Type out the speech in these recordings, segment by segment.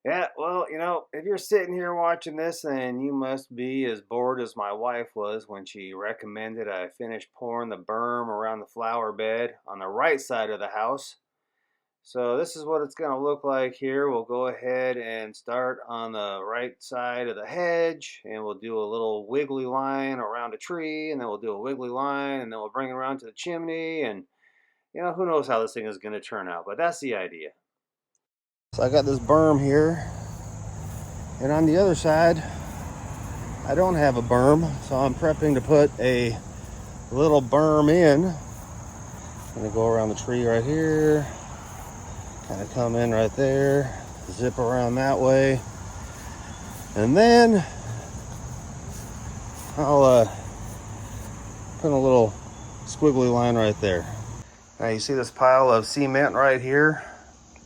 Yeah, well, if you're sitting here watching this, then you must be as bored as my wife was when she recommended I finish pouring the berm around the flower bed on the right side of the house. So this is what it's going to look like here. We'll go ahead and start on the right side of the hedge, and we'll do a little wiggly line around a tree, and then we'll do a wiggly line, and then we'll bring it around to the chimney, and who knows how this thing is going to turn out, but that's the idea. So I got this berm here, and on the other side, I don't have a berm, so I'm prepping to put a little berm in. I'm gonna go around the tree right here, kind of come in right there, zip around that way, and then I'll put a little squiggly line right there. Now you see this pile of cement right here,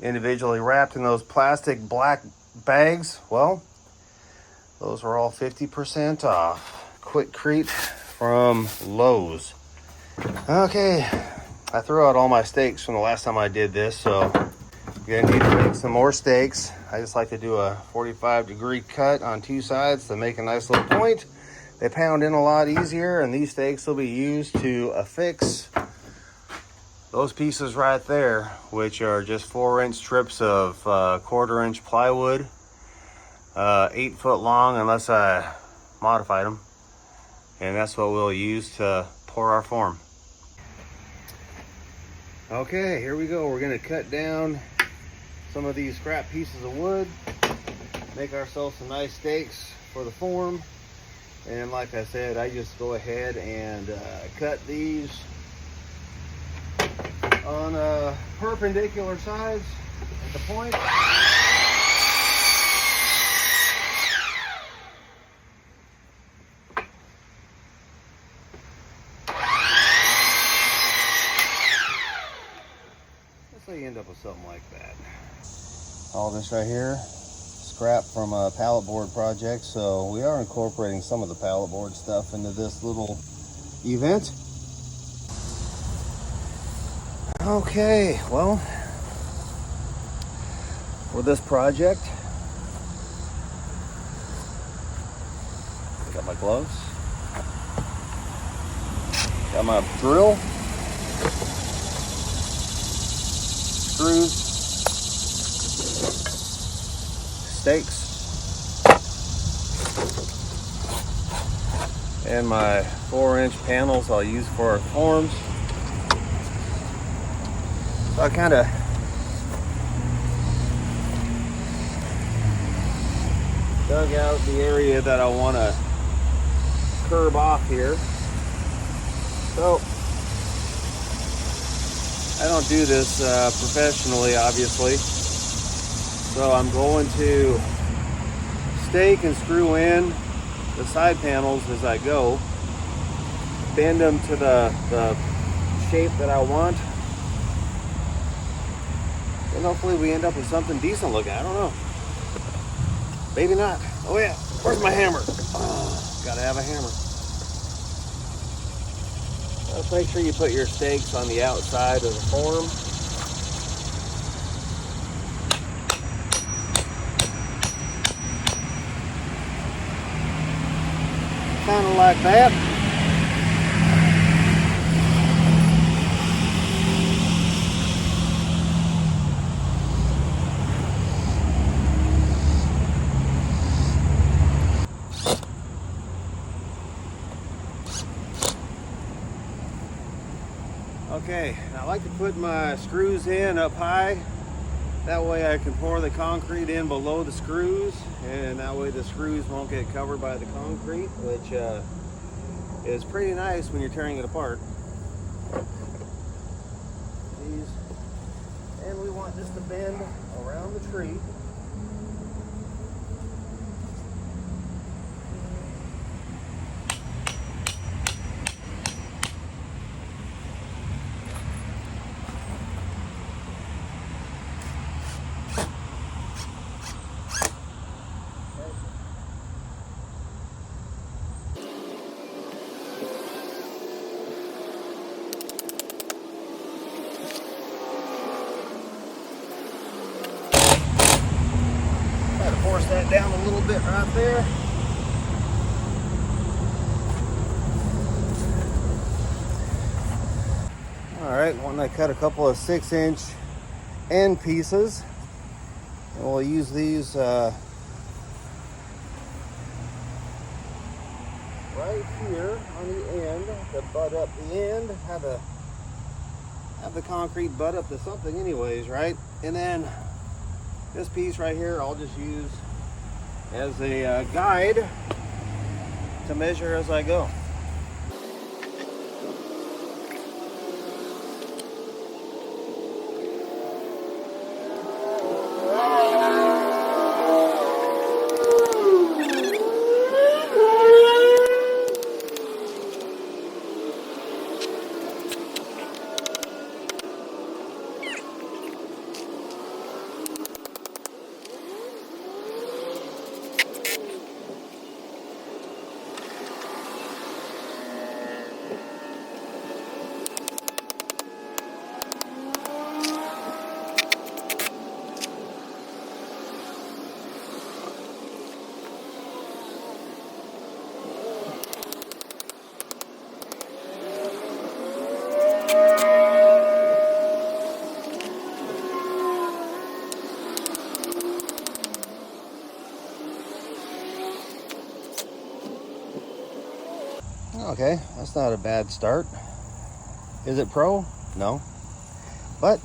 individually wrapped in those plastic black bags. Well, those are all 50% off. Quick Crete from Lowe's. Okay, I threw out all my stakes from the last time I did this, so you're gonna need to make some more stakes. I just like to do a 45-degree cut on two sides to make a nice little point. They pound in a lot easier, and these stakes will be used to affix those pieces right there, which are just 4-inch strips of 1/4-inch plywood, 8 foot long unless I modified them, and that's what we'll use to pour our form. Okay, here we go. We're going to cut down some of these scrap pieces of wood, make ourselves some nice stakes for the form. And like I said, I just go ahead and cut these on perpendicular sides at the point. So you end up with something like that. All this right here, scrap from a pallet board project, so we are incorporating some of the pallet board stuff into this little event. Okay, well, for this project, I got my gloves, got my drill, screws, stakes, and my 4-inch panels I'll use for our forms. So I kind of dug out the area that I want to curb off here. So I don't do this professionally, obviously. So I'm going to stake and screw in the side panels as I go, bend them to the shape that I want, and hopefully we end up with something decent looking. I don't know. Maybe not. Oh yeah, where's my hammer? Oh, gotta have a hammer. Let's make sure you put your stakes on the outside of the form. Kind of like that. Okay, I like to put my screws in up high. That way I can pour the concrete in below the screws, and that way the screws won't get covered by the concrete, which is pretty nice when you're tearing it apart. And we want this to bend around the tree. that down a little bit right there. All right, when I cut a couple of 6-inch end pieces, and we'll use these right here on the end to butt up the end. Have the concrete butt up to something anyways, right? And then this piece right here I'll just use as a guide to measure as I go. Okay, that's not a bad start. Is it pro? No. But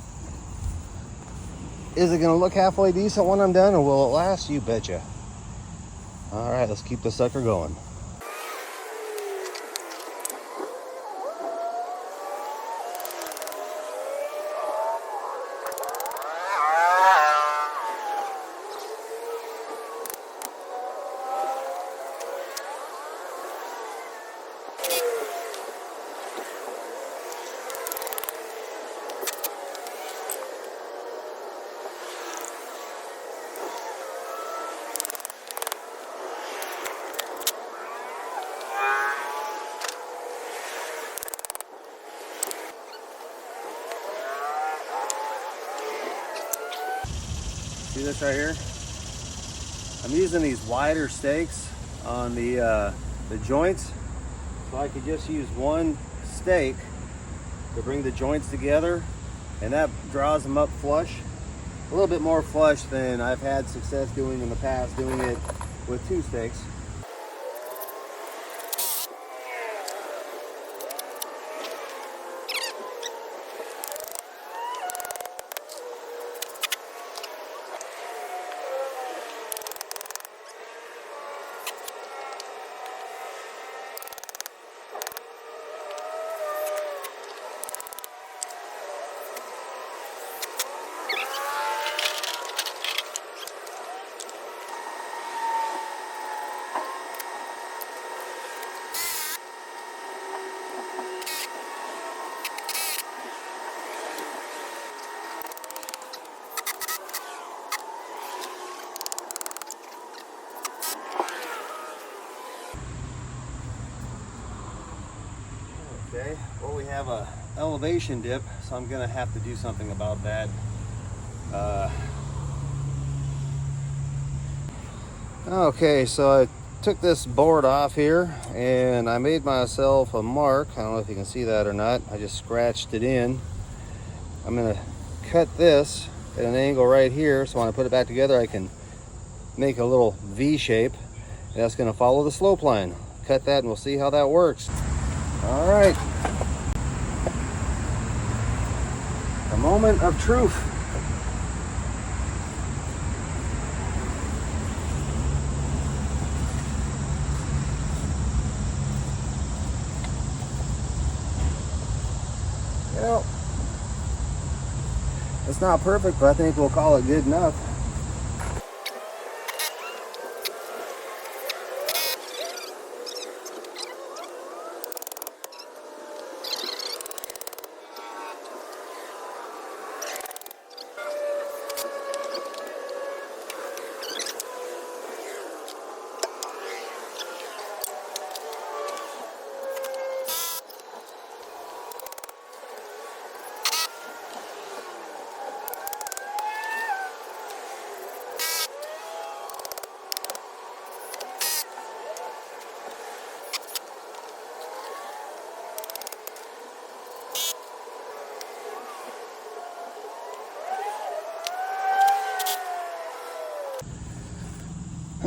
is it gonna look halfway decent when I'm done, or will it last? You betcha. All right, let's keep this sucker going. See this right here? I'm using these wider stakes on the joints, so I could just use one stake to bring the joints together, and that draws them up flush. A little bit more flush than I've had success doing in the past, doing it with 2 stakes. Okay, well, we have a elevation dip, so I'm gonna have to do something about that. Okay, so I took this board off here and I made myself a mark. I don't know if you can see that or not. I just scratched it in. I'm gonna cut this at an angle right here, so when I put it back together I can make a little V shape, and that's gonna follow the slope line. Cut that and we'll see how that works. All right, a moment of truth. Well, it's not perfect, but I think we'll call it good enough.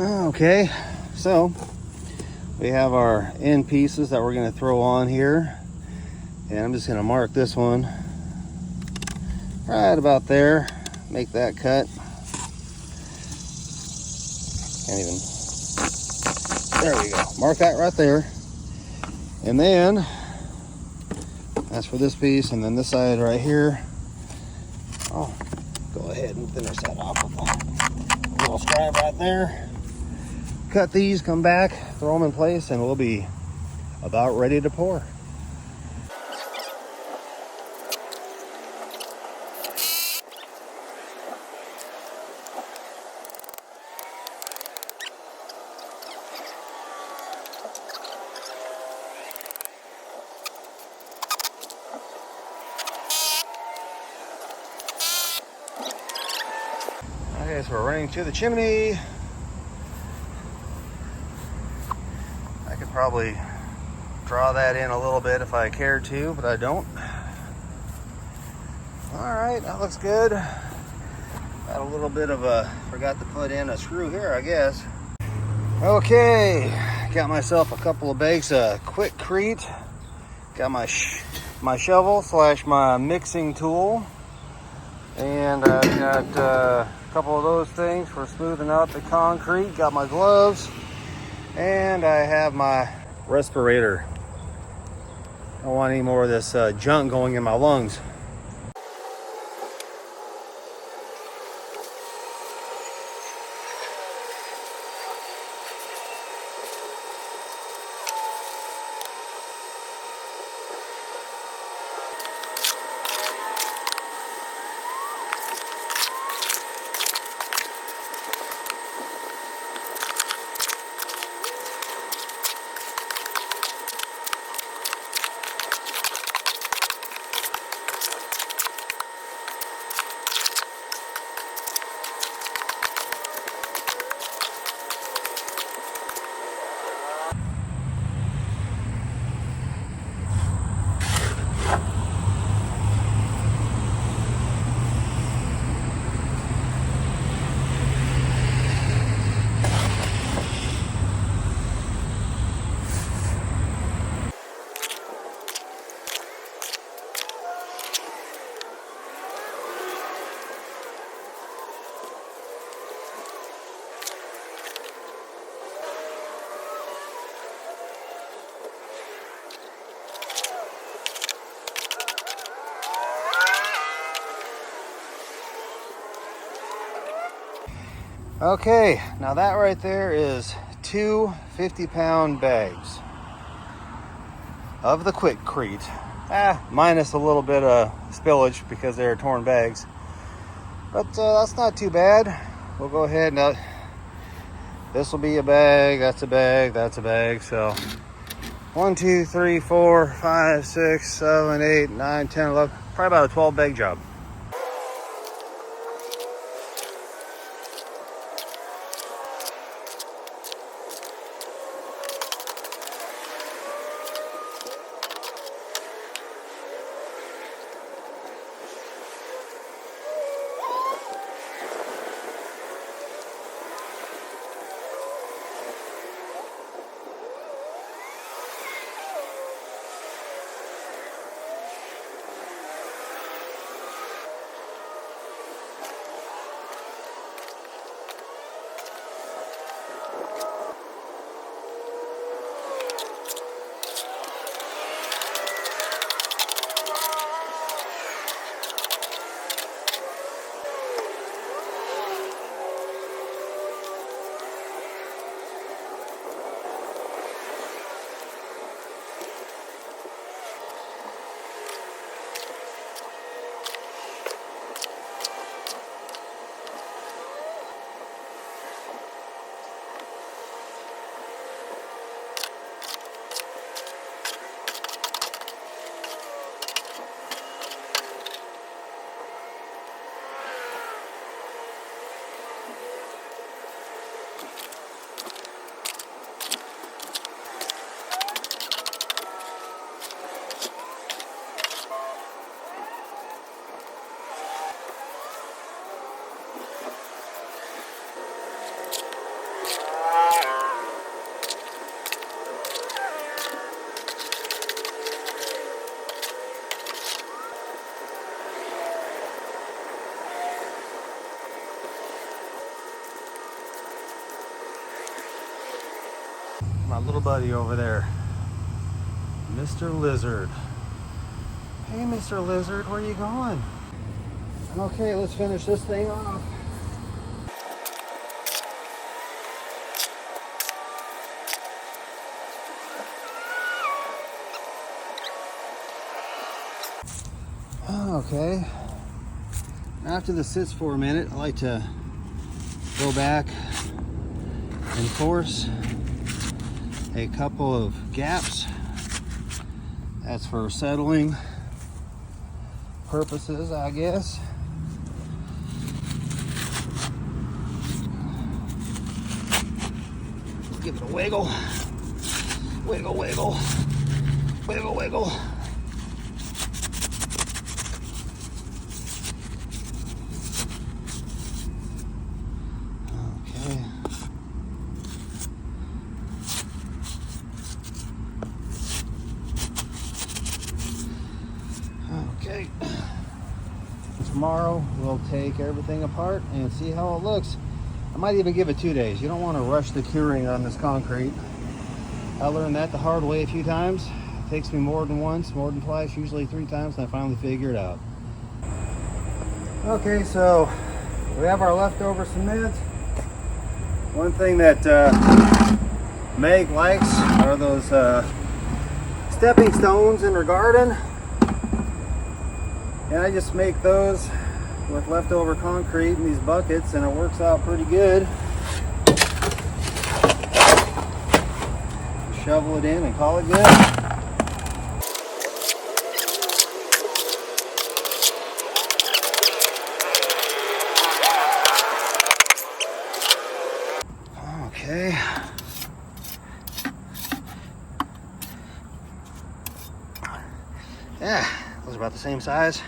Okay, so we have our end pieces that we're going to throw on here, and I'm just going to mark this one right about there, make that cut. Can't even, there we go, mark that right there. And then that's for this piece, and then this side right here, I'll go ahead and finish that off with a little scribe right there. Cut these, come back, throw them in place, and we'll be about ready to pour. Okay, so we're running to the chimney. I could probably draw that in a little bit if I cared to, but I don't. All right, that looks good. Got a little bit of a, forgot to put in a screw here, I guess. Okay, got myself a couple of bags of Quickcrete. Got my shovel / my mixing tool. And I've got a couple of those things for smoothing out the concrete. Got my gloves. And I have my respirator. I don't want any more of this junk going in my lungs. Okay, now that right there is two 50-pound bags of the Quickcrete. Minus a little bit of spillage because they're torn bags. But that's not too bad. We'll go ahead and this will be a bag, that's a bag, that's a bag. So 1, 2, 3, 4, 5, 6, 7, 8, 9, 10, 11, probably about a 12 bag job. My little buddy over there, Mr. Lizard. Hey, Mr. Lizard, where you going? Okay, let's finish this thing off. Okay, after this sits for a minute, I like to go back and force a couple of gaps. That's for settling purposes, I guess. Give it a wiggle, wiggle, wiggle, wiggle, wiggle. Okay, tomorrow we'll take everything apart and see how it looks. I might even give it 2 days. You don't want to rush the curing on this concrete. I learned that the hard way a few times. It takes me more than once, more than twice, usually 3 times, and I finally figure it out. Okay, so we have our leftover cement. One thing that Meg likes are those stepping stones in her garden. And I just make those with leftover concrete in these buckets, and it works out pretty good. Shovel it in and call it good. Okay. Yeah, those are about the same size.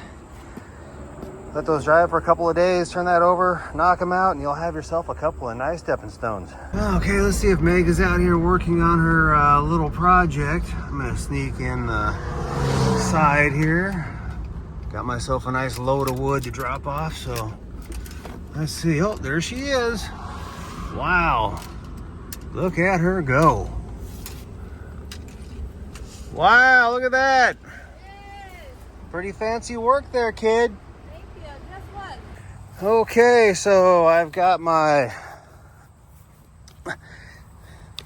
Let those dry for a couple of days, turn that over, knock them out, and you'll have yourself a couple of nice stepping stones. Okay, let's see if Meg is out here working on her little project. I'm gonna sneak in the side here. Got myself a nice load of wood to drop off, so let's see. Oh, there she is. Wow, look at her go. Wow, look at that. Pretty fancy work there, kid. Thank you. Guess what? Okay, so I've got my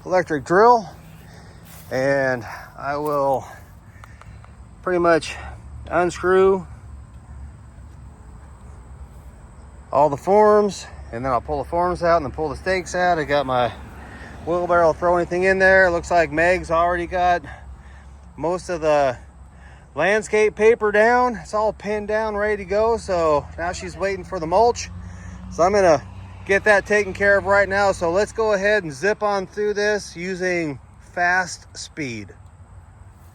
electric drill, and I will pretty much unscrew all the forms, and then I'll pull the forms out and then pull the stakes out. I got my wheelbarrow, throw anything in there. It looks like Meg's already got most of the landscape paper down. It's all pinned down, ready to go. So now she's waiting for the mulch. So I'm gonna get that taken care of right now. So let's go ahead and zip on through this using fast speed.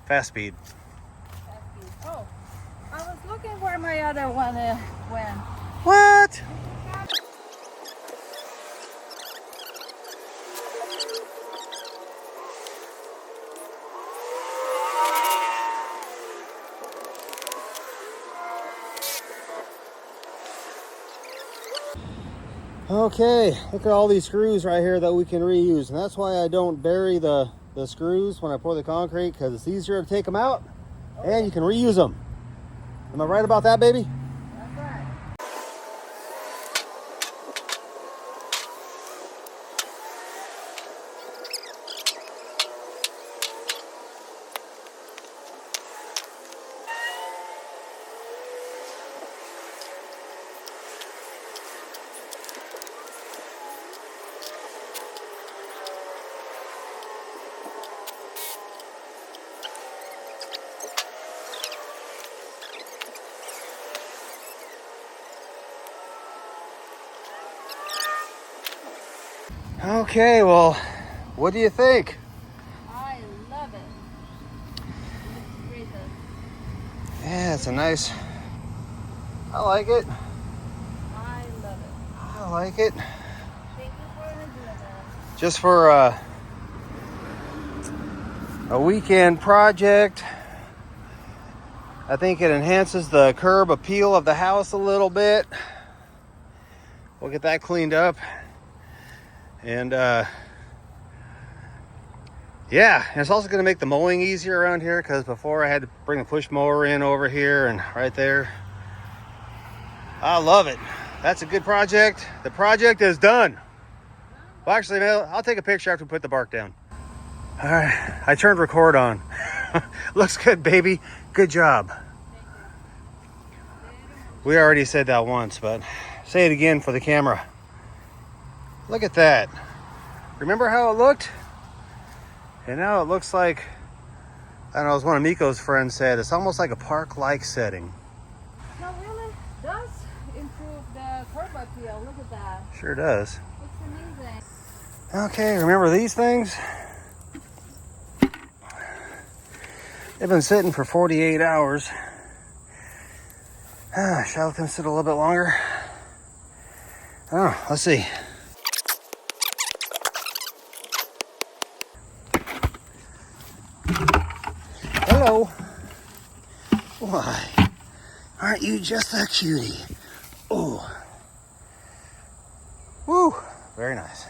Fast speed. Oh, I was looking where my other one went. What? Okay, look at all these screws right here that we can reuse, and that's why I don't bury the screws when I pour the concrete, because it's easier to take them out and you can reuse them. Am I right about that, baby? That's right. Okay, well, what do you think? I love it. Looks great. Yeah, it's a nice, I like it. I love it. I like it. Thank you for doing that. Just for a weekend project. I think it enhances the curb appeal of the house a little bit. We'll get that cleaned up. And Yeah, and it's also going to make the mowing easier around here, because before I had to bring a push mower in over here and right there. I love it. That's a good project. The project is done. Well, actually, I'll take a picture after we put the bark down. All right, I turned record on. Looks good, baby. Good job. We already said that once, but say it again for the camera. Look at that. Remember how it looked? And now it looks like, I don't know, as one of Miko's friends said, it's almost like a park-like setting. No, really does improve the curb appeal. Look at that. Sure does. It's amazing. Okay, remember these things? They've been sitting for 48 hours. Shall I let them sit a little bit longer? Oh, let's see. Hello. Why? Aren't you just a cutie? Oh. Woo. Very nice.